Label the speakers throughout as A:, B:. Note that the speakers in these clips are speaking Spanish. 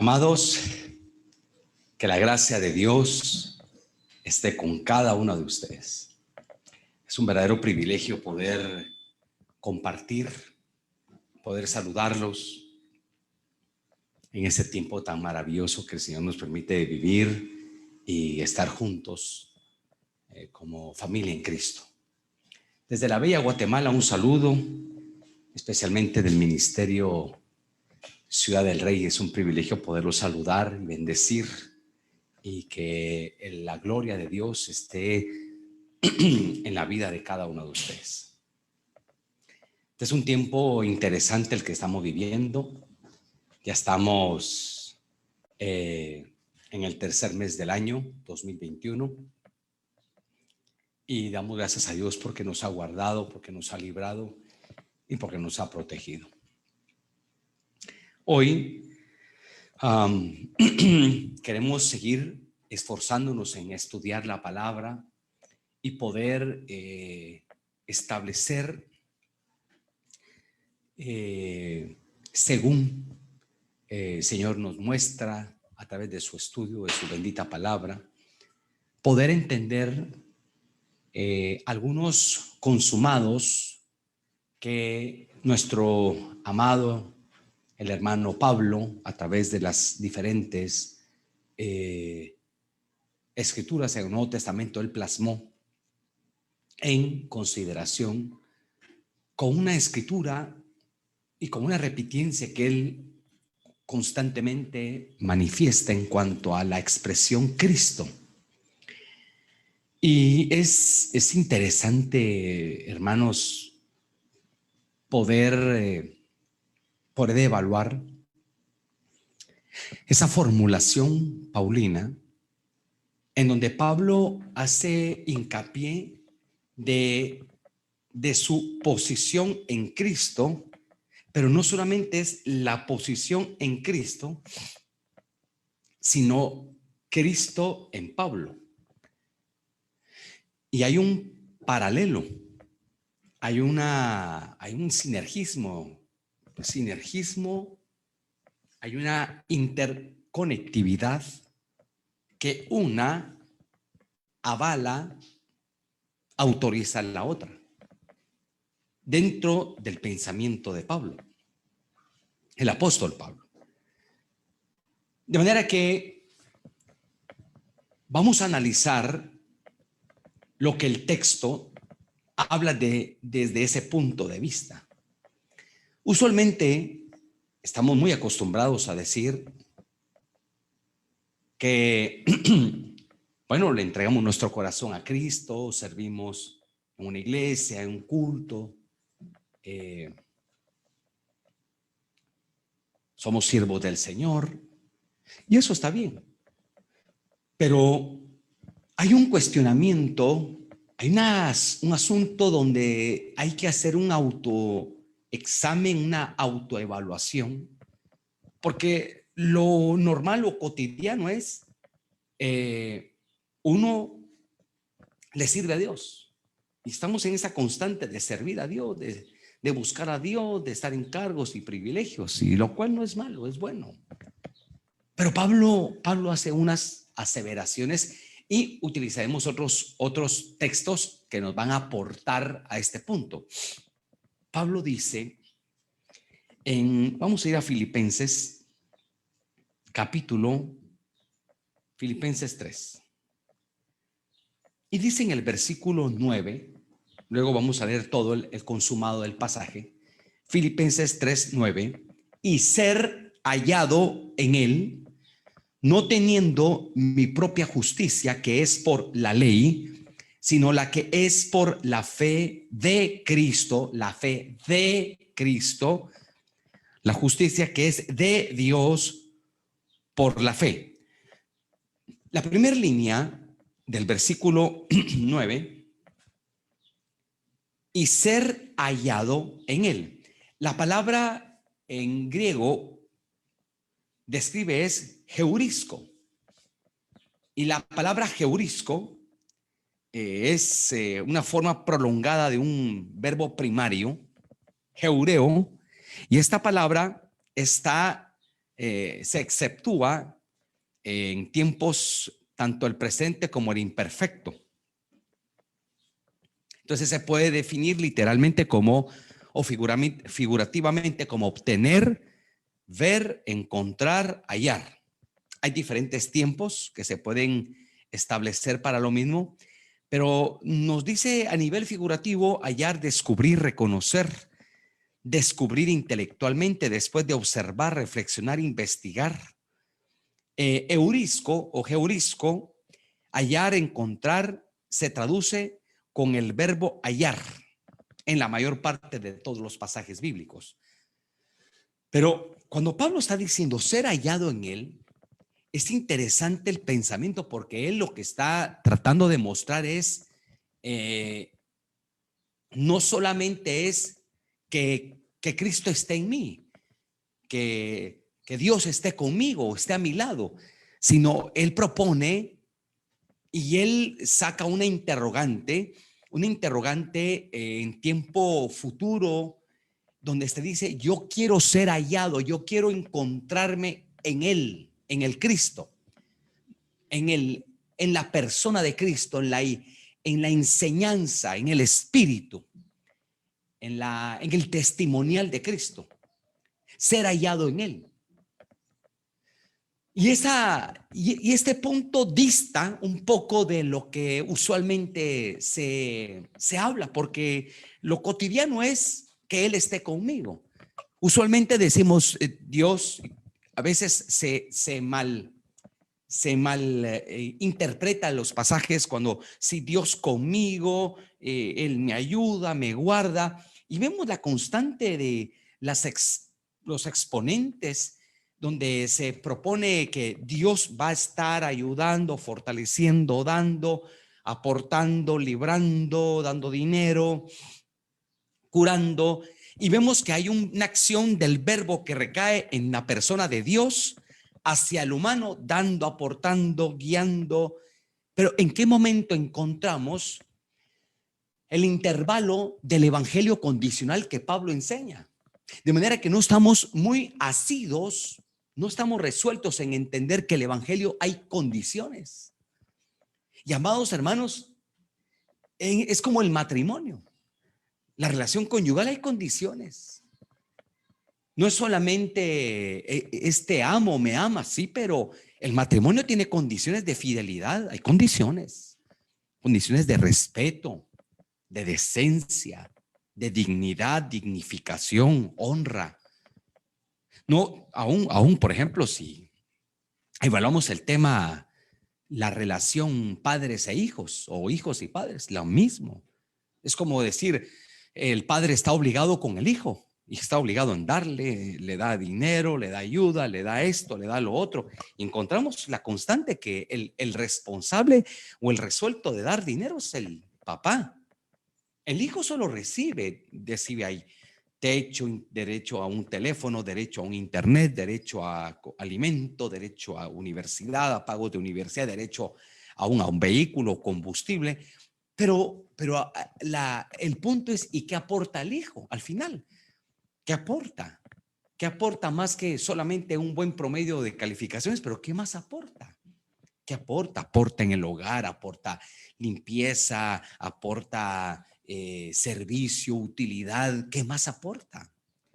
A: Amados, que la gracia de Dios esté con cada uno de ustedes. Es un verdadero privilegio poder compartir, poder saludarlos en ese tiempo tan maravilloso que el Señor nos permite vivir y estar juntos como familia en Cristo. Desde la bella Guatemala, un saludo, especialmente del Ministerio Ciudad del Rey. Es un privilegio poderlos saludar y bendecir, y que la gloria de Dios esté en la vida de cada uno de ustedes. Este es un tiempo interesante el que estamos viviendo. Ya estamos en el tercer mes del año 2021 y damos gracias a Dios porque nos ha guardado, porque nos ha librado y porque nos ha protegido. Hoy queremos seguir esforzándonos en estudiar la palabra y poder establecer según el Señor nos muestra a través de su estudio de su bendita palabra, poder entender algunos consumados que nuestro amado el hermano Pablo, a través de las diferentes escrituras en el Nuevo Testamento, él plasmó en consideración con una escritura y con una repitencia que él constantemente manifiesta en cuanto a la expresión Cristo. Y es interesante, hermanos, poder evaluar esa formulación paulina en donde Pablo hace hincapié de su posición en Cristo, pero no solamente es la posición en Cristo, sino Cristo en Pablo. Y hay un paralelo, hay un sinergismo, hay una interconectividad que una avala, autoriza a la otra dentro del pensamiento de Pablo, el apóstol Pablo. De manera que vamos a analizar lo que el texto habla desde ese punto de vista. Usualmente estamos muy acostumbrados a decir que, bueno, le entregamos nuestro corazón a Cristo, servimos en una iglesia, en un culto, somos siervos del Señor, y eso está bien. Pero hay un cuestionamiento, hay un asunto donde hay que hacer un autoexamen, una autoevaluación, porque lo normal o cotidiano es uno le sirve a Dios y estamos en esa constante de servir a Dios, de buscar a Dios, de estar en cargos y privilegios, y lo cual no es malo, es bueno. Pero Pablo hace unas aseveraciones y utilizaremos otros textos que nos van a aportar a este punto. Pablo dice, vamos a ir a Filipenses, Filipenses 3. Y dice en el versículo 9, luego vamos a leer todo el consumado del pasaje, Filipenses 3, 9, y ser hallado en él, no teniendo mi propia justicia, que es por la ley, sino la que es por la fe de Cristo, la justicia que es de Dios por la fe. La primera línea del versículo 9, y ser hallado en él. La palabra en griego describe es geurisco, y la palabra geurisco es una forma prolongada de un verbo primario, geureo, y esta palabra está se exceptúa en tiempos tanto el presente como el imperfecto. Entonces se puede definir literalmente como, o figurativamente como obtener, ver, encontrar, hallar. Hay diferentes tiempos que se pueden establecer para lo mismo, pero nos dice a nivel figurativo hallar, descubrir, reconocer, descubrir intelectualmente después de observar, reflexionar, investigar. Eurisco o geurisco, hallar, encontrar, se traduce con el verbo hallar en la mayor parte de todos los pasajes bíblicos. Pero cuando Pablo está diciendo ser hallado en él, es interesante el pensamiento, porque él lo que está tratando de mostrar es, no solamente es que Cristo esté en mí, que Dios esté conmigo o esté a mi lado, sino él propone y él saca una interrogante en tiempo futuro, donde se dice: yo quiero ser hallado, yo quiero encontrarme en él, en el Cristo, en la persona de Cristo, en la enseñanza, en el espíritu, en el testimonial de Cristo, ser hallado en él. Y este punto dista un poco de lo que usualmente se habla, porque lo cotidiano es que Él esté conmigo. Usualmente decimos Dios, a veces se mal interpreta los pasajes cuando si Dios conmigo, Él me ayuda, me guarda, y vemos la constante de los exponentes donde se propone que Dios va a estar ayudando, fortaleciendo, dando, aportando, librando, dando dinero, curando, y vemos que hay una acción del verbo que recae en la persona de Dios hacia el humano, dando, aportando, guiando. Pero ¿en qué momento encontramos el intervalo del evangelio condicional que Pablo enseña? De manera que no estamos muy asidos, no estamos resueltos en entender que el evangelio hay condiciones. Y amados hermanos, es como el matrimonio. La relación conyugal hay condiciones. No es solamente te amo, me amas, sí, pero el matrimonio tiene condiciones de fidelidad, hay condiciones de respeto, de decencia, de dignidad, dignificación, honra. No, aún, por ejemplo, si evaluamos el tema, la relación padres e hijos o hijos y padres, lo mismo. Es como decir, el padre está obligado con el hijo y está obligado en darle, le da dinero, le da ayuda, le da esto, le da lo otro. Y encontramos la constante que el responsable o el resuelto de dar dinero es el papá. El hijo solo recibe ahí techo, derecho a un teléfono, derecho a un internet, derecho a alimento, derecho a universidad, a pagos de universidad, derecho a un vehículo, combustible. Pero el punto es, ¿y qué aporta el hijo al final? ¿Qué aporta? ¿Qué aporta más que solamente un buen promedio de calificaciones? Pero ¿qué más aporta? ¿Qué aporta? Aporta en el hogar, aporta limpieza, aporta servicio, utilidad. ¿Qué más aporta?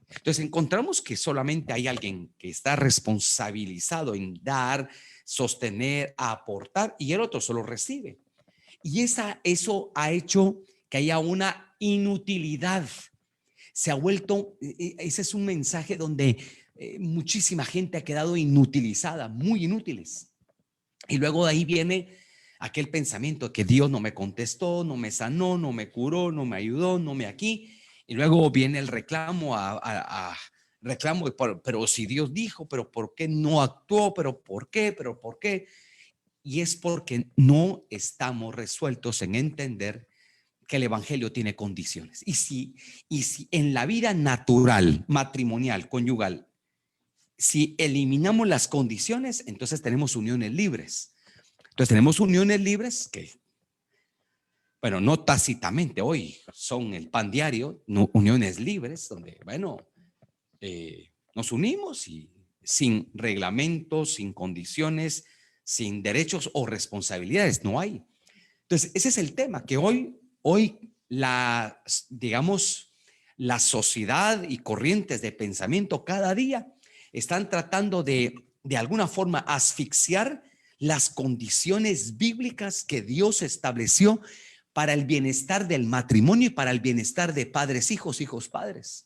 A: Entonces encontramos que solamente hay alguien que está responsabilizado en dar, sostener, aportar, y el otro solo recibe. Y eso ha hecho que haya una inutilidad. Se ha vuelto, ese es un mensaje donde muchísima gente ha quedado inutilizada, muy inútiles. Y luego de ahí viene aquel pensamiento que Dios no me contestó, no me sanó, no me curó, no me ayudó, no me aquí. Y luego viene el reclamo reclamo, pero si Dios dijo, pero ¿por qué no actuó? Pero ¿por qué? Y es porque no estamos resueltos en entender que el evangelio tiene condiciones. Y si en la vida natural, matrimonial, conyugal, si eliminamos las condiciones, entonces tenemos uniones libres. Entonces tenemos uniones libres que, bueno, no tácitamente hoy son el pan diario, no, uniones libres donde, bueno, nos unimos y sin reglamentos, sin condiciones, sin derechos o responsabilidades. No hay. Entonces, ese es el tema, que hoy digamos, la sociedad y corrientes de pensamiento cada día están tratando de alguna forma asfixiar las condiciones bíblicas que Dios estableció para el bienestar del matrimonio y para el bienestar de padres, hijos, hijos, padres.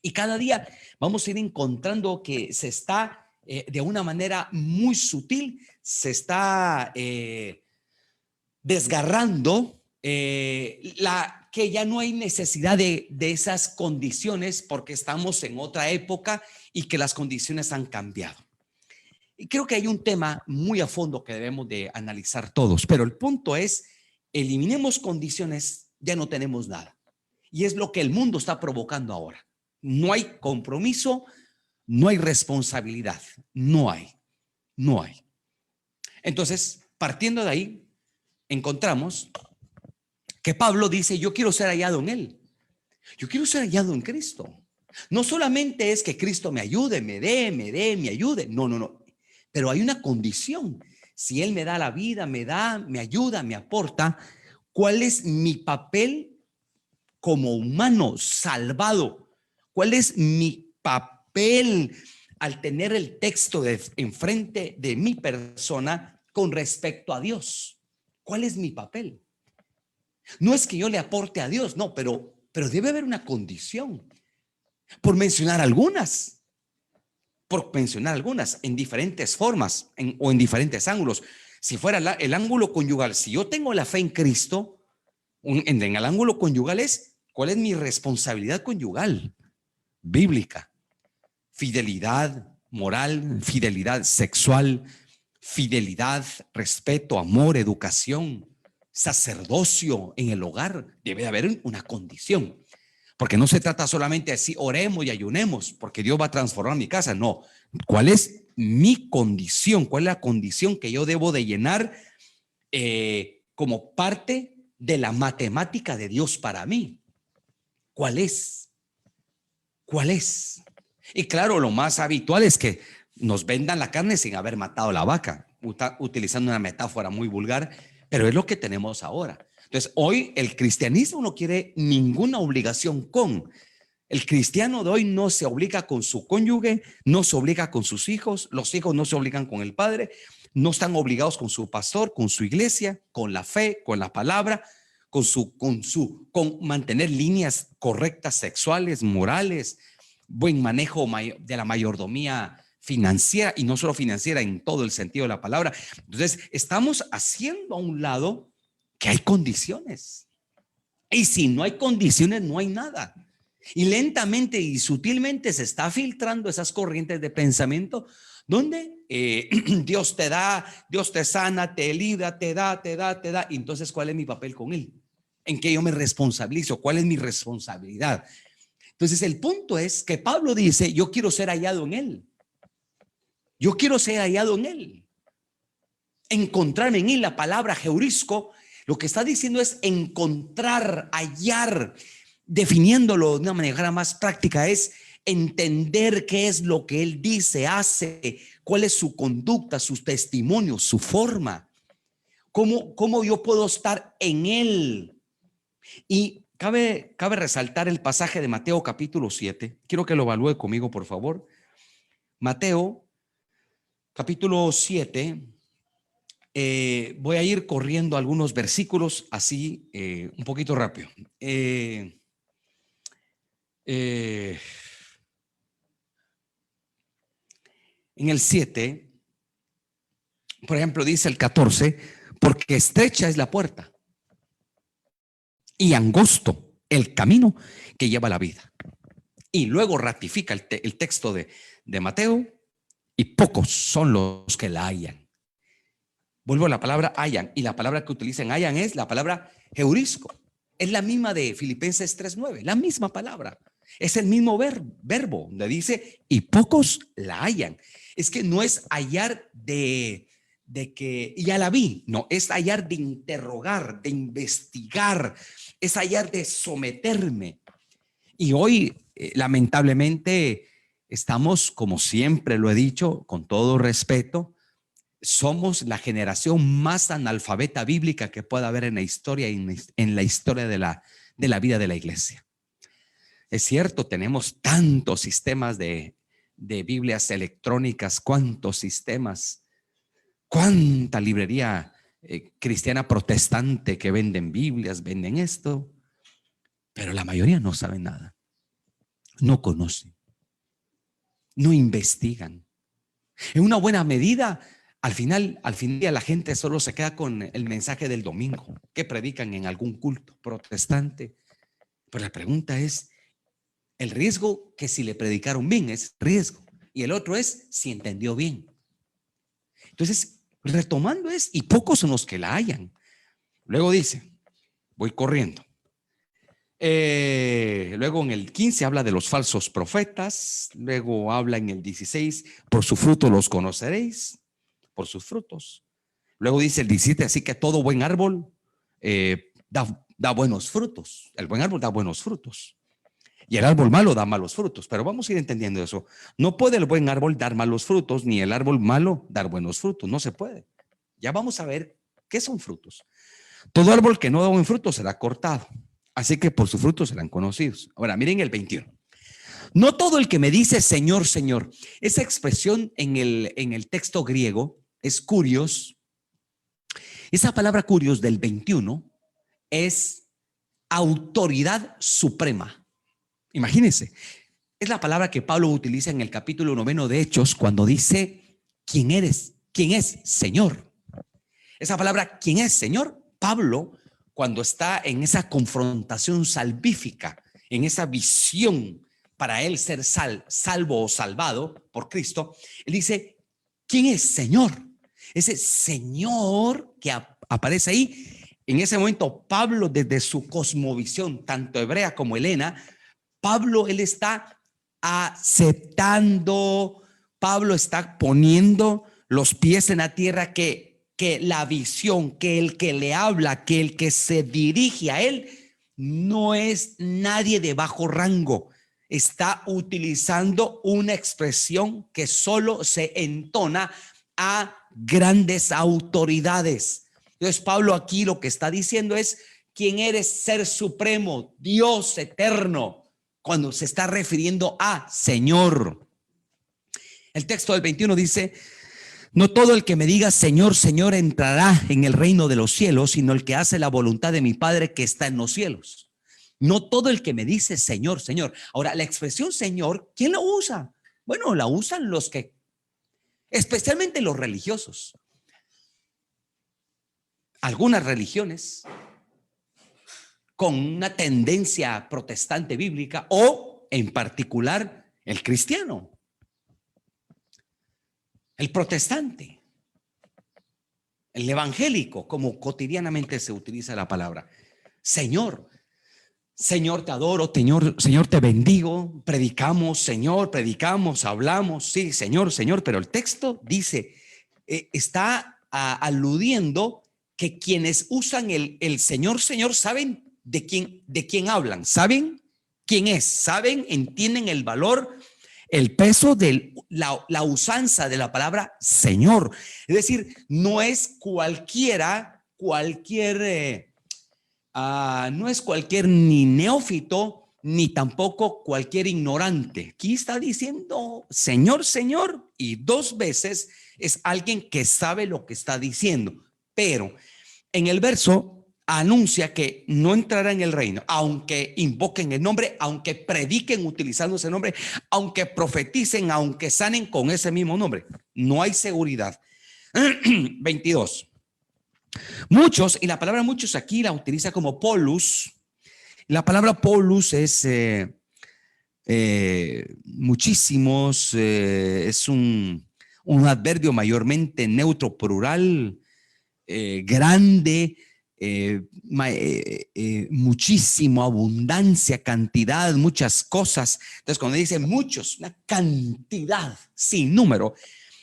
A: Y cada día vamos a ir encontrando que se está de una manera muy sutil, se está desgarrando que ya no hay necesidad de esas condiciones porque estamos en otra época y que las condiciones han cambiado. Y creo que hay un tema muy a fondo que debemos de analizar todos, pero el punto es, eliminemos condiciones, ya no tenemos nada. Y es lo que el mundo está provocando ahora. No hay compromiso, no hay responsabilidad, no hay. Entonces, partiendo de ahí, encontramos que Pablo dice, yo quiero ser hallado en él. Yo quiero ser hallado en Cristo. No solamente es que Cristo me ayude, me ayude. No. Pero hay una condición. Si Él me da la vida, me ayuda, me aporta, ¿cuál es mi papel como humano salvado? ¿Cuál es mi papel al tener el texto enfrente de mi persona con respecto a Dios? ¿Cuál es mi papel? No es que yo le aporte a Dios, no, pero debe haber una condición. Por mencionar algunas en diferentes formas o en diferentes ángulos. Si fuera el ángulo conyugal, si yo tengo la fe en Cristo, en el ángulo conyugal es, ¿cuál es mi responsabilidad conyugal? Bíblica. Fidelidad moral, fidelidad sexual, fidelidad, respeto, amor, educación, sacerdocio en el hogar. Debe de haber una condición. Porque no se trata solamente de decir, oremos y ayunemos, porque Dios va a transformar mi casa. No. ¿Cuál es mi condición? ¿Cuál es la condición que yo debo de llenar como parte de la matemática de Dios para mí? ¿Cuál es? Y claro, lo más habitual es que nos vendan la carne sin haber matado la vaca, utilizando una metáfora muy vulgar, pero es lo que tenemos ahora. Entonces, hoy el cristianismo no quiere ninguna obligación con. El cristiano de hoy no se obliga con su cónyuge, no se obliga con sus hijos, los hijos no se obligan con el padre, no están obligados con su pastor, con su iglesia, con la fe, con la palabra, con mantener líneas correctas sexuales, morales, buen manejo de la mayordomía financiera, y no solo financiera en todo el sentido de la palabra. Entonces, estamos haciendo a un lado que hay condiciones. Y si no hay condiciones, no hay nada. Y lentamente y sutilmente se está filtrando esas corrientes de pensamiento donde Dios te da, Dios te sana, te libra, te da. Y entonces, ¿cuál es mi papel con Él? ¿En qué yo me responsabilizo? ¿Cuál es mi responsabilidad? Entonces, el punto es que Pablo dice, yo quiero ser hallado en Él. Yo quiero ser hallado en Él. Encontrarme en Él. La palabra heurisco lo que está diciendo es encontrar, hallar. Definiéndolo de una manera más práctica, es entender qué es lo que Él dice, hace, cuál es su conducta, sus testimonios, su forma. ¿Cómo yo puedo estar en Él? Y cabe resaltar el pasaje de Mateo capítulo 7. Quiero que lo evalúe conmigo, por favor. Mateo capítulo 7. Voy a ir corriendo algunos versículos así un poquito rápido. En el 7, por ejemplo, dice el 14, porque estrecha es la puerta y angosto el camino que lleva a la vida. Y luego ratifica el texto de Mateo, y pocos son los que la hallan. Vuelvo a la palabra hallan, y la palabra que utilizan hallan es la palabra heurisco. Es la misma de Filipenses 3:9, la misma palabra. Es el mismo verbo, donde dice, y pocos la hallan. Es que no es hallar de que ya la vi, no, es hallar de interrogar, de investigar, es hallar de someterme. Y hoy, lamentablemente, estamos, como siempre lo he dicho, con todo respeto, somos la generación más analfabeta bíblica que pueda haber en la historia, en la historia de la vida de la iglesia. Es cierto, tenemos tantos sistemas de Biblias electrónicas, cuántos sistemas, cuánta librería cristiana protestante que venden Biblias, venden esto, pero la mayoría no saben nada, no conocen, no investigan. En una buena medida, al final la gente solo se queda con el mensaje del domingo que predican en algún culto protestante. Pero la pregunta es, el riesgo que si le predicaron bien es riesgo, y el otro es si entendió bien. Entonces, retomando es, y pocos son los que la hayan. Luego dice, voy corriendo. Luego en el 15 habla de los falsos profetas. Luego habla en el 16, por su fruto los conoceréis, por sus frutos. Luego dice el 17, así que todo buen árbol da buenos frutos. El buen árbol da buenos frutos. Y el árbol malo da malos frutos. Pero vamos a ir entendiendo eso. No puede el buen árbol dar malos frutos, ni el árbol malo dar buenos frutos. No se puede. Ya vamos a ver qué son frutos. Todo árbol que no da buen fruto será cortado. Así que por sus frutos serán conocidos. Ahora, miren el 21. No todo el que me dice Señor, Señor. Esa expresión en el texto griego es kurios. Esa palabra kurios del 21 es autoridad suprema. Imagínense, es la palabra que Pablo utiliza en el capítulo 9 de Hechos cuando dice, ¿quién eres? ¿Quién es? Señor. Esa palabra, ¿quién es? Señor. Pablo, cuando está en esa confrontación salvífica, en esa visión para él ser salvo o salvado por Cristo, él dice, ¿quién es? Señor. Ese Señor que aparece ahí, en ese momento Pablo, desde su cosmovisión, tanto hebrea como helena, Pablo, él está aceptando, Pablo está poniendo los pies en la tierra que la visión, que el que le habla, que el que se dirige a él, no es nadie de bajo rango. Está utilizando una expresión que solo se entona a grandes autoridades. Entonces Pablo aquí lo que está diciendo es, ¿quién eres? Ser supremo, Dios eterno, cuando se está refiriendo a Señor. El texto del 21 dice, no todo el que me diga Señor, Señor entrará en el reino de los cielos, sino el que hace la voluntad de mi Padre que está en los cielos. No todo el que me dice Señor, Señor. Ahora, la expresión Señor, ¿quién la usa? Bueno, la usan los que, especialmente los religiosos. Algunas religiones con una tendencia protestante bíblica o en particular el cristiano, el protestante, el evangélico, como cotidianamente se utiliza la palabra. Señor, Señor te adoro, Señor te bendigo, predicamos, Señor, predicamos, hablamos, sí, Señor, Señor, pero el texto dice, está aludiendo que quienes usan el Señor, Señor, saben de quién hablan, saben quién es, saben, entienden el valor, el peso de la usanza de la palabra Señor. Es decir, no es no es cualquier ni neófito, ni tampoco cualquier ignorante. Aquí está diciendo Señor, Señor, y 2 veces es alguien que sabe lo que está diciendo. Pero en el verso anuncia que no entrará en el reino, aunque invoquen el nombre, aunque prediquen utilizando ese nombre, aunque profeticen, aunque sanen con ese mismo nombre. No hay seguridad. 22. Muchos, y la palabra muchos aquí la utiliza como polus. La palabra polus es muchísimos, es un adverbio mayormente neutro plural, grande, muchísimo, abundancia, cantidad, muchas cosas. Entonces cuando dice muchos, una cantidad sin número,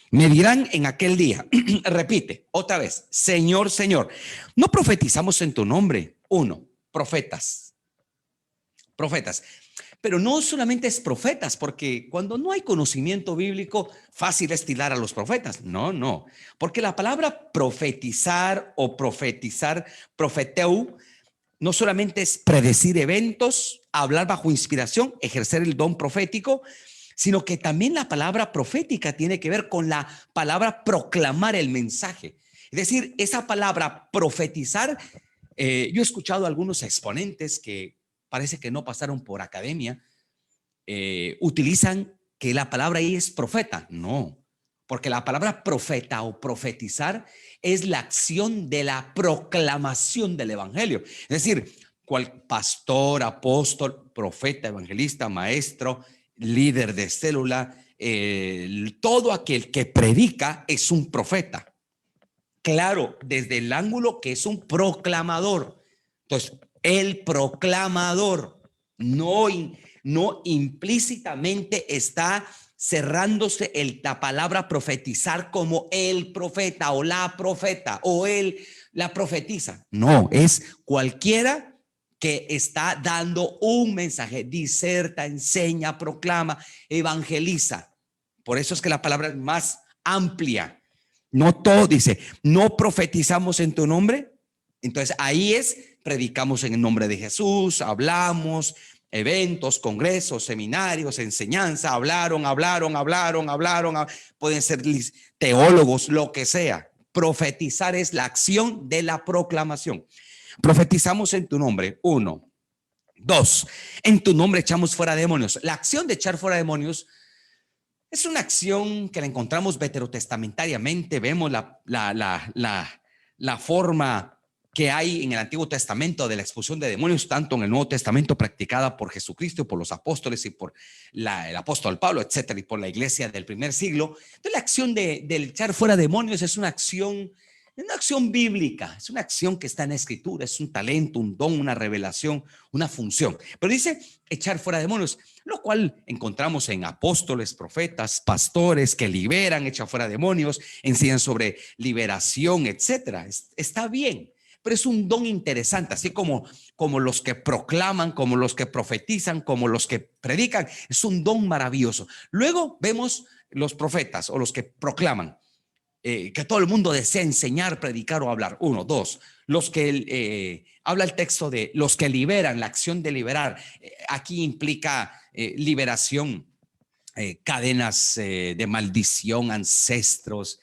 A: me dirán en aquel día, repite otra vez, Señor, Señor, no profetizamos en tu nombre. 1, profetas. Pero no solamente es profetas, porque cuando no hay conocimiento bíblico, fácil es tirar a los profetas. No, no. Porque la palabra profetizar o profetizar, profeteu, no solamente es predecir eventos, hablar bajo inspiración, ejercer el don profético, sino que también la palabra profética tiene que ver con la palabra proclamar el mensaje. Es decir, esa palabra profetizar, yo he escuchado a algunos exponentes que parece que no pasaron por academia, utilizan que la palabra ahí es profeta. No, porque la palabra profeta o profetizar es la acción de la proclamación del evangelio. Es decir, cual pastor, apóstol, profeta, evangelista, maestro, líder de célula, todo aquel que predica es un profeta. Claro, desde el ángulo que es un proclamador. Entonces, el proclamador no implícitamente está cerrándose la palabra profetizar como el profeta o la profeta o la profetiza. No, es cualquiera que está dando un mensaje, diserta, enseña, proclama, evangeliza. Por eso es que la palabra es más amplia. No todo dice, no profetizamos en tu nombre. Entonces ahí predicamos en el nombre de Jesús, hablamos, eventos, congresos, seminarios, enseñanza, hablaron, pueden ser teólogos, lo que sea. Profetizar es la acción de la proclamación. Profetizamos en tu nombre, 1. 2, en tu nombre echamos fuera demonios. La acción de echar fuera demonios es una acción que la encontramos veterotestamentariamente. Vemos la forma que hay en el Antiguo Testamento de la expulsión de demonios, tanto en el Nuevo Testamento practicada por Jesucristo, por los apóstoles y por el apóstol Pablo, etcétera, y por la iglesia del primer siglo. Entonces, la acción de echar fuera demonios es una acción bíblica, es una acción que está en la Escritura, es un talento, un don, una revelación, una función. Pero dice echar fuera demonios, lo cual encontramos en apóstoles, profetas, pastores que liberan, echan fuera demonios, enseñan sobre liberación, etcétera. Está bien, pero es un don interesante, así como los que proclaman, como los que profetizan, como los que predican. Es un don maravilloso. Luego vemos los profetas o los que proclaman. Que todo el mundo desea enseñar, predicar o hablar. 1, 2, los que habla el texto de los que liberan, la acción de liberar. Aquí implica liberación, cadenas de maldición, ancestros,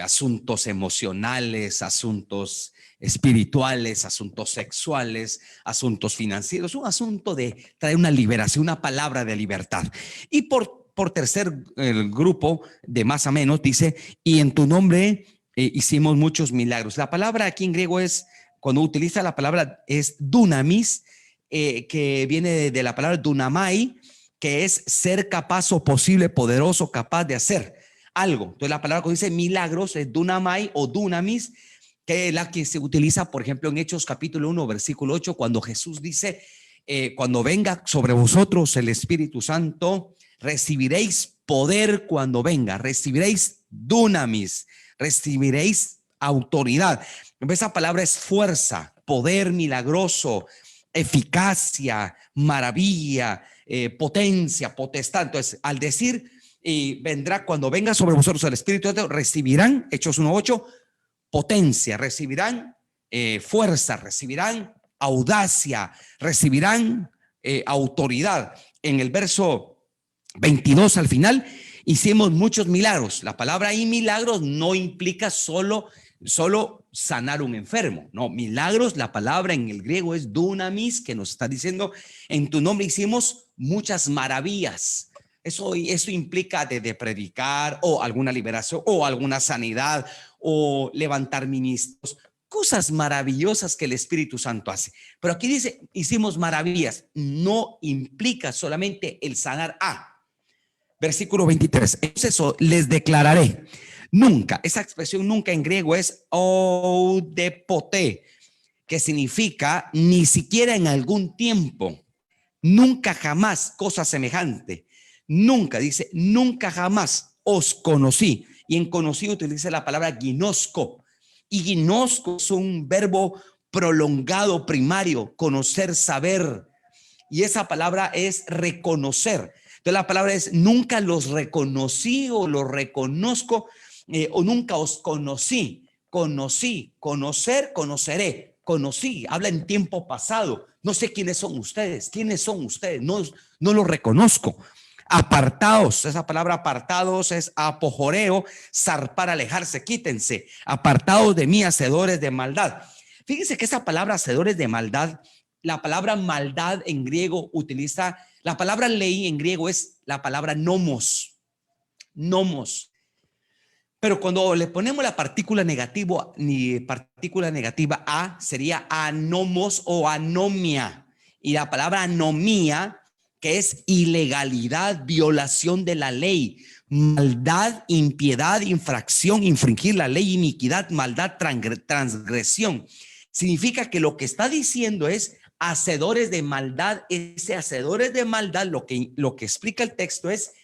A: asuntos emocionales, asuntos espirituales, asuntos sexuales, asuntos financieros. Un asunto de traer una liberación, una palabra de libertad. Y por tercer el grupo de más a menos dice, y en tu nombre hicimos muchos milagros. La palabra aquí en griego es, cuando utiliza la palabra es dunamis, que viene de la palabra dunamai, que es ser capaz o posible, poderoso, capaz de hacer algo. Entonces la palabra cuando dice milagros es dunamai o dunamis, que es la que se utiliza, por ejemplo, en Hechos capítulo 1, versículo 8, cuando Jesús dice, cuando venga sobre vosotros el Espíritu Santo, recibiréis poder cuando venga, recibiréis dunamis, recibiréis autoridad. Esa palabra es fuerza, poder milagroso, eficacia, maravilla, potencia, potestad. Entonces, al decir, y vendrá cuando venga sobre vosotros el Espíritu Santo, recibirán, Hechos 1:8, potencia, recibirán fuerza, recibirán audacia, recibirán autoridad. En el verso 22 al final, hicimos muchos milagros. La palabra ahí milagros no implica solo sanar un enfermo. No, milagros, la palabra en el griego es dunamis, que nos está diciendo, en tu nombre hicimos muchas maravillas. Eso implica de predicar o alguna liberación o alguna sanidad o levantar ministros, cosas maravillosas que el Espíritu Santo hace. Pero aquí dice, hicimos maravillas. No implica solamente el sanar a. Versículo 23. Entonces les declararé. Nunca, esa expresión nunca en griego es oudepote, que significa ni siquiera en algún tiempo, nunca jamás, cosa semejante. Nunca, dice, nunca jamás os conocí. Y en conocido utiliza la palabra ginosco. Y ginosco es un verbo prolongado primario, conocer, saber.
B: y esa palabra es reconocer. Entonces la palabra es: nunca los reconocí o los reconozco, o nunca os conocí. Conocí, conocer, conoceré. Conocí, habla en tiempo pasado. No sé quiénes son ustedes. ¿Quiénes son ustedes? No, no los reconozco. Apartaos, esa palabra apartados es apojoreo, zarpar, alejarse, quítense. Apartados de mí, hacedores de maldad. Fíjense que esa palabra hacedores de maldad, la palabra maldad en griego utiliza, la palabra ley en griego es la palabra nomos. Nomos. Pero cuando le ponemos la partícula negativa a, sería anomos o anomia. Y la palabra anomía, que es ilegalidad, violación de la ley, maldad, impiedad, infracción, infringir la ley, iniquidad, maldad, transgresión. Significa que lo que está diciendo es hacedores de maldad. Ese hacedores de maldad, lo que explica el texto es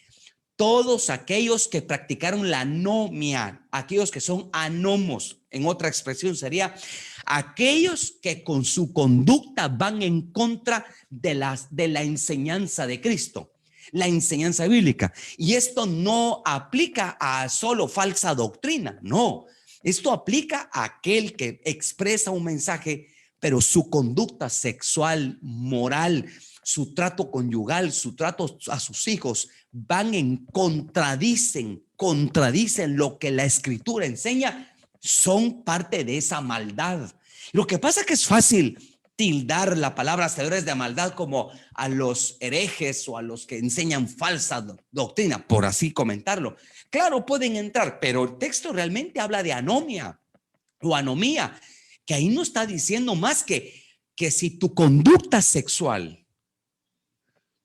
B: todos aquellos que practicaron la anomia, aquellos que son anomos. En otra expresión sería aquellos que con su conducta van en contra de la enseñanza de Cristo, la enseñanza bíblica. Y esto no aplica a solo falsa doctrina, no. Esto aplica a aquel que expresa un mensaje, pero su conducta sexual, moral, su trato conyugal, su trato a sus hijos contradicen lo que la Escritura enseña, son parte de esa maldad. Lo que pasa es que es fácil tildar la palabra hacedores de maldad como a los herejes o a los que enseñan falsa doctrina, por así comentarlo. Claro, pueden entrar, pero el texto realmente habla de anomia o anomía, que ahí no está diciendo más que si tu conducta sexual,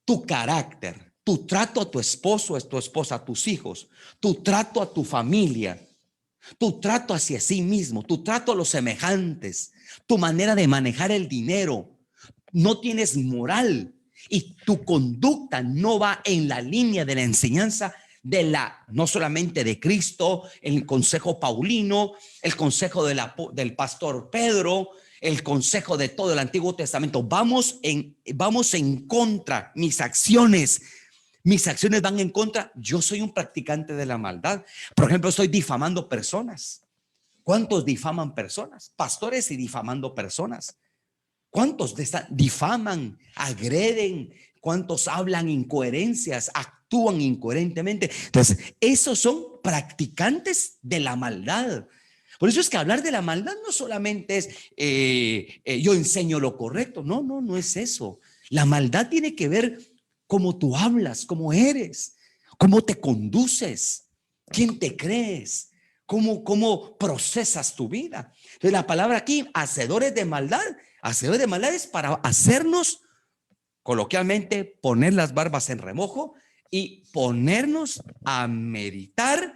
B: tu carácter, tu trato a tu esposo, a tu esposa, a tus hijos, tu trato a tu familia, tu trato hacia sí mismo, tu trato a los semejantes, tu manera de manejar el dinero, no tienes moral y tu conducta no va en la línea de la enseñanza no solamente de Cristo, el consejo paulino, el consejo del pastor Pedro, el consejo de todo el Antiguo Testamento. Vamos en contra. Mis acciones van en contra. Yo soy un practicante de la maldad. Por ejemplo, estoy difamando personas. ¿Cuántos difaman personas? Pastores y difamando personas. ¿Cuántos difaman, agreden? ¿Cuántos hablan incoherencias, actúan incoherentemente? Entonces, esos son practicantes de la maldad. Por eso es que hablar de la maldad no solamente es yo enseño lo correcto. No es eso. La maldad tiene que ver cómo tú hablas, cómo eres, cómo te conduces, quién te crees, cómo procesas tu vida. Entonces, la palabra aquí, hacedores de maldad es para hacernos, coloquialmente, poner las barbas en remojo y ponernos a meditar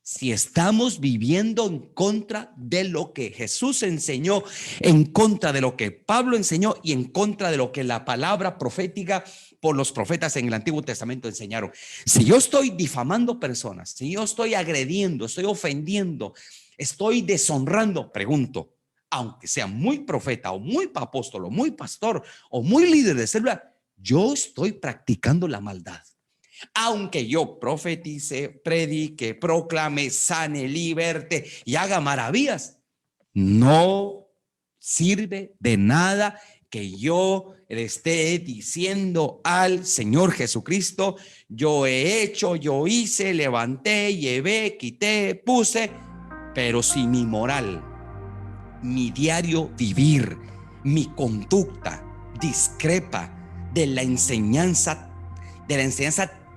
B: si estamos viviendo en contra de lo que Jesús enseñó, en contra de lo que Pablo enseñó y en contra de lo que la palabra profética por los profetas en el Antiguo Testamento enseñaron. Si yo estoy difamando personas, si yo estoy agrediendo, estoy ofendiendo, estoy deshonrando, pregunto, aunque sea muy profeta o muy apóstol o muy pastor o muy líder de célula, yo estoy practicando la maldad. Aunque yo profetice, predique, proclame, sane, liberte y haga maravillas, no sirve de nada que yo le esté diciendo al Señor Jesucristo: yo he hecho, yo hice, levanté, llevé, quité, puse. Pero si mi moral, mi diario vivir, mi conducta discrepa de la enseñanza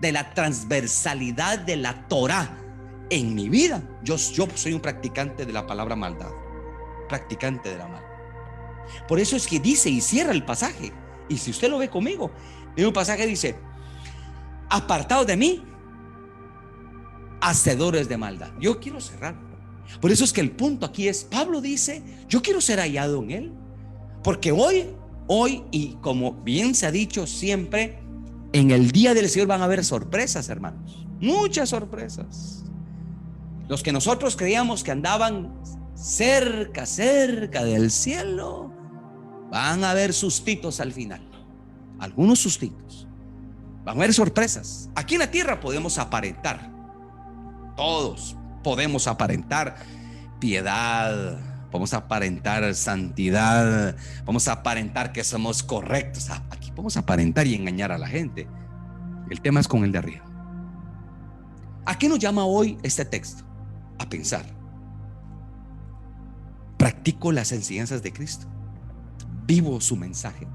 B: de la transversalidad de la Torá en mi vida, yo soy un practicante de la palabra maldad, practicante de la maldad. Por eso es que dice y cierra el pasaje, y si usted lo ve conmigo, en un pasaje dice: apartados de mí, hacedores de maldad. Yo quiero cerrar. Por eso es que el punto aquí es, Pablo dice: yo quiero ser hallado en él, porque hoy y como bien se ha dicho siempre, en el día del Señor van a haber sorpresas, hermanos, muchas sorpresas. Los que nosotros creíamos que andaban cerca del cielo, van a haber sustitos al final. algunos sustitos, van a haber sorpresas. Aquí en la tierra podemos aparentar, todos podemos aparentar piedad, podemos aparentar santidad, vamos a aparentar que somos correctos. Aquí podemos aparentar y engañar a la gente. El tema es con el de arriba. ¿A qué nos llama hoy este texto? A pensar. ¿Practico las enseñanzas de Cristo? ¿Vivo su mensaje?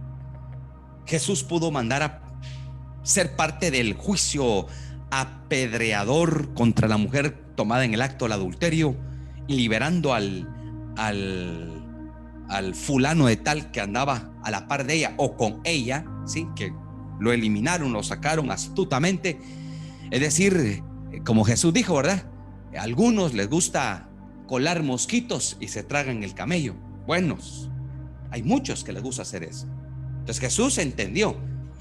B: Jesús pudo mandar a ser parte del juicio apedreador contra la mujer tomada en el acto del adulterio y liberando al fulano de tal que andaba a la par de ella o con ella, ¿sí? Que lo eliminaron, lo sacaron astutamente. Es decir, como Jesús dijo, ¿verdad? A algunos les gusta colar mosquitos y se tragan el camello. Buenos, hay muchos que les gusta hacer eso. Entonces Jesús entendió,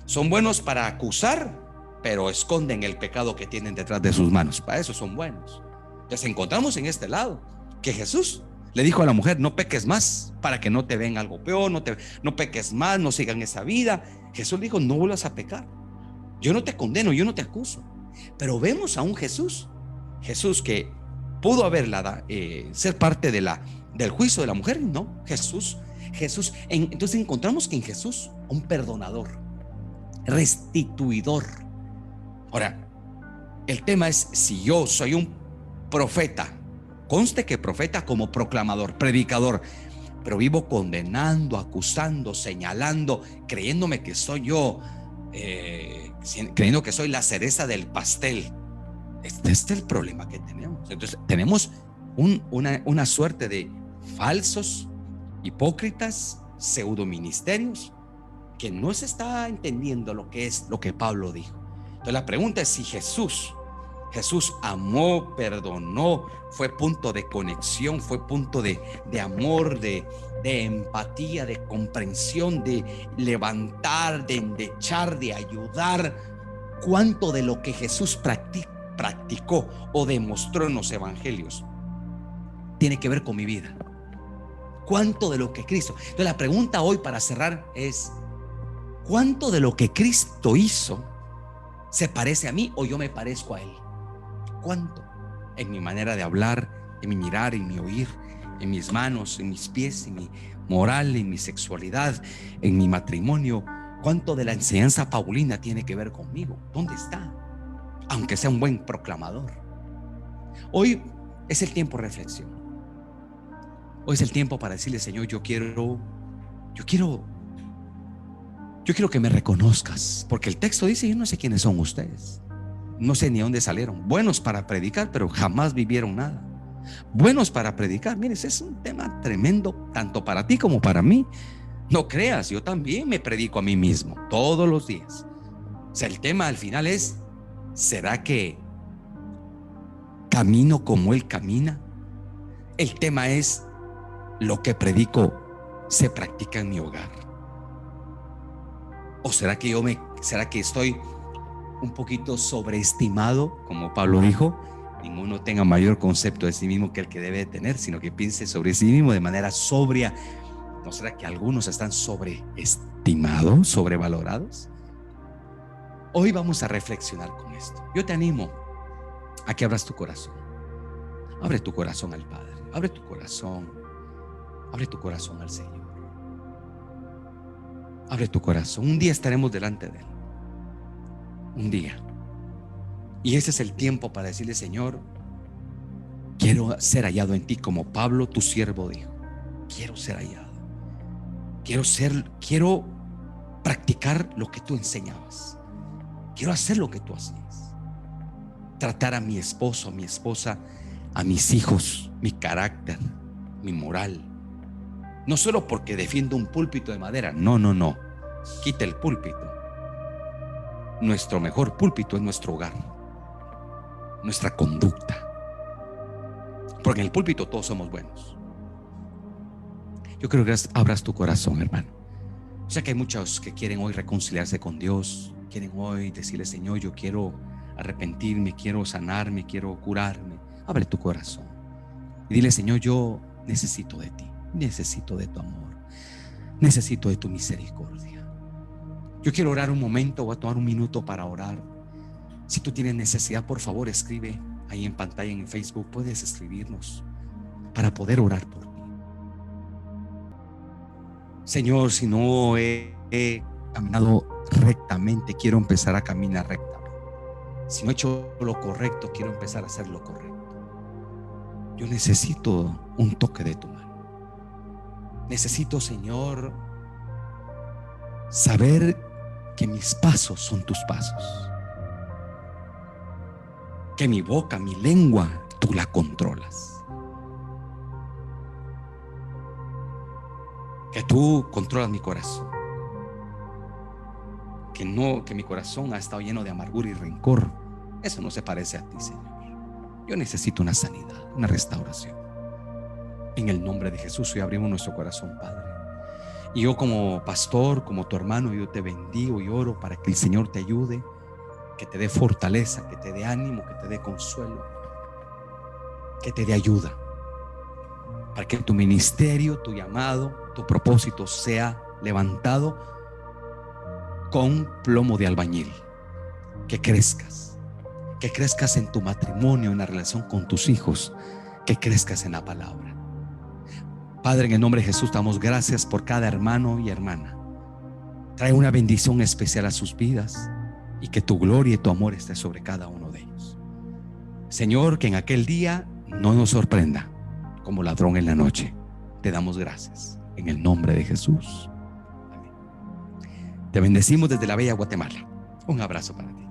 B: son buenos para acusar, pero esconden el pecado que tienen detrás de sus manos. Para eso son buenos. Entonces encontramos en este lado que Jesús le dijo a la mujer: no peques más para que no te venga algo peor, no peques más, no sigan esa vida. Jesús dijo: no vuelvas a pecar, yo no te condeno, yo no te acuso. Pero vemos a un Jesús que pudo haberla ser parte del juicio de la mujer. No, entonces encontramos que en Jesús un perdonador, restituidor. Ahora, el tema es: si yo soy un profeta, conste que profeta como proclamador, predicador, pero vivo condenando, acusando, señalando, creyéndome que soy yo, creyendo que soy la cereza del pastel. Este es el problema que tenemos. Entonces tenemos una suerte de falsos, hipócritas, pseudoministerios, que no se está entendiendo lo que es lo que Pablo dijo. Entonces la pregunta es si Jesús amó, perdonó, fue punto de conexión, fue punto de amor, de empatía, de comprensión, de levantar, de endechar, de ayudar. ¿Cuánto de lo que Jesús practicó o demostró en los evangelios tiene que ver con mi vida? ¿Cuánto de lo que Cristo? Entonces la pregunta hoy para cerrar es: ¿cuánto de lo que Cristo hizo se parece a mí o yo me parezco a Él? ¿Cuánto? En mi manera de hablar, en mi mirar, en mi oír, en mis manos, en mis pies, en mi moral, en mi sexualidad, en mi matrimonio. ¿Cuánto de la enseñanza paulina tiene que ver conmigo? ¿Dónde está? Aunque sea un buen proclamador. Hoy es el tiempo de reflexión. Hoy es el tiempo para decirle: Señor, yo quiero que me reconozcas, porque el texto dice: yo no sé quiénes son ustedes, no sé ni dónde salieron. Buenos para predicar, pero jamás vivieron nada. Buenos para predicar, mire, ese es un tema tremendo, tanto para ti como para mí. No creas, yo también me predico a mí mismo todos los días. O sea, el tema al final es: ¿será que camino como Él camina? El tema es: ¿lo que predico se practica en mi hogar? ¿O será que estoy un poquito sobreestimado? Como Pablo dijo: ninguno tenga mayor concepto de sí mismo que el que debe tener, sino que piense sobre sí mismo de manera sobria. ¿No será que algunos están sobreestimados, sobrevalorados? Hoy vamos a reflexionar con esto. Yo te animo a que abras tu corazón. Abre tu corazón al Padre. Abre tu corazón al Señor. Abre tu corazón. Un día estaremos delante de Él. Un día. Y ese es el tiempo para decirle: Señor, quiero ser hallado en ti, como Pablo, tu siervo, dijo. Quiero ser hallado. Quiero practicar lo que tú enseñabas. Quiero hacer lo que tú hacías. Tratar a mi esposo, a mi esposa, a mis hijos, mi carácter, mi moral. No solo porque defiendo un púlpito de madera. No. Quita el púlpito. Nuestro mejor púlpito es nuestro hogar, nuestra conducta. Porque en el púlpito todos somos buenos. Yo creo que abras tu corazón, hermano. O sea que hay muchos que quieren hoy reconciliarse con Dios. Quieren hoy decirle: Señor, yo quiero arrepentirme, quiero sanarme, quiero curarme. Abre tu corazón y dile: Señor, yo necesito de ti, necesito de tu amor, necesito de tu misericordia. Yo quiero orar un momento, voy a tomar un minuto para orar. Si tú tienes necesidad, por favor, escribe ahí en pantalla en Facebook. Puedes escribirnos para poder orar por ti. Señor, si no he caminado rectamente, quiero empezar a caminar rectamente. Si no he hecho lo correcto, quiero empezar a hacer lo correcto. Yo necesito un toque de tu mano. Necesito, Señor, saber que mis pasos son tus pasos. Que mi boca, mi lengua, tú la controlas. Que tú controlas mi corazón. Que mi corazón ha estado lleno de amargura y rencor. Eso no se parece a ti, Señor. Yo necesito una sanidad, una restauración. En el nombre de Jesús, hoy abrimos nuestro corazón, Padre. Y yo como pastor, como tu hermano, yo te bendigo y oro para que el Señor te ayude, que te dé fortaleza, que te dé ánimo, que te dé consuelo, que te dé ayuda, para que tu ministerio, tu llamado, tu propósito sea levantado con plomo de albañil. Que crezcas en tu matrimonio, en la relación con tus hijos, que crezcas en la palabra. Padre, en el nombre de Jesús damos gracias por cada hermano y hermana. Trae una bendición especial a sus vidas y que tu gloria y tu amor esté sobre cada uno de ellos. Señor, que en aquel día no nos sorprenda como ladrón en la noche. Te damos gracias en el nombre de Jesús. Amén. Te bendecimos desde la bella Guatemala. Un abrazo para ti.